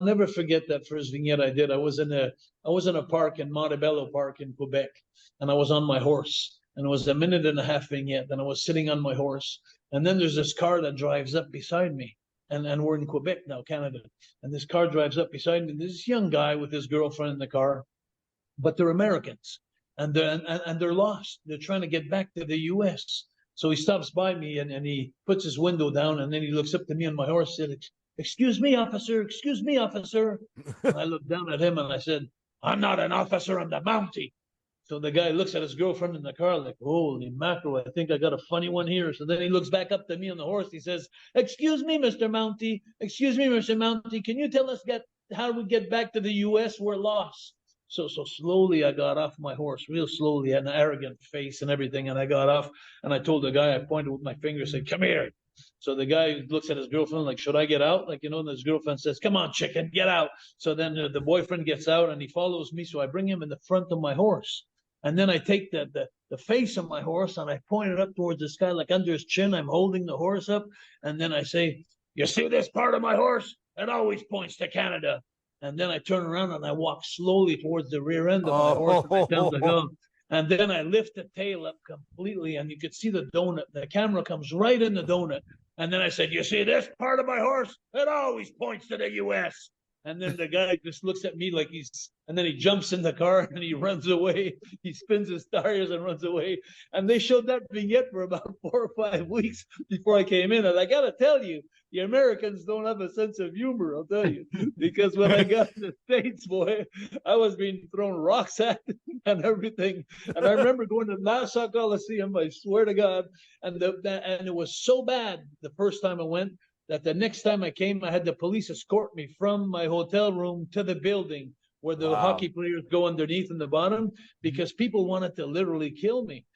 never forget that first vignette I did. I was in a park in Montebello Park in Quebec, and I was on my horse, and it was a minute and a half vignette, and I was sitting on my horse, and then there's this car that drives up beside me, and we're in Quebec now, Canada, and this car drives up beside me. This young guy with his girlfriend in the car, but they're Americans, and they're lost. They're trying to get back to the U.S. So he stops by me and he puts his window down, and then he looks up to me on my horse and said, "Excuse me, officer. Excuse me, officer." And I looked down at him and I said, "I'm not an officer. I'm the Mountie." So the guy looks at his girlfriend in the car like, "Holy mackerel, I think I got a funny one here." So then he looks back up to me on the horse. He says, "Excuse me, Mr. Mountie. Excuse me, Mr. Mountie. Can you tell us how we get back to the U.S.? We're lost." So slowly I got off my horse, real slowly, had an arrogant face and everything. And I got off and I told the guy, I pointed with my finger, said, "Come here." So the guy looks at his girlfriend like, "Should I get out?" Like, and his girlfriend says, "Come on, chicken, get out." So then the boyfriend gets out and he follows me. So I bring him in the front of my horse. And then I take the face of my horse and I point it up towards the sky, like under his chin. I'm holding the horse up. And then I say, "You see this part of my horse? It always points to Canada." And then I turn around and I walk slowly towards the rear end of my horse and I tell him to go. And then I lift the tail up completely and you could see the donut. The camera comes right in the donut. And then I said, "You see this part of my horse? It always points to the U.S." And then the guy just looks at me like and then he jumps in the car and he runs away. He spins his tires and runs away. And they showed that vignette for about 4 or 5 weeks before I came in. And I got to tell you, the Americans don't have a sense of humor, I'll tell you. Because when I got to the States, boy, I was being thrown rocks at and everything. And I remember going to Nassau Coliseum, I swear to God, and it was so bad the first time I went that the next time I came, I had the police escort me from my hotel room to the building where the hockey players go underneath in the bottom, because people wanted to literally kill me.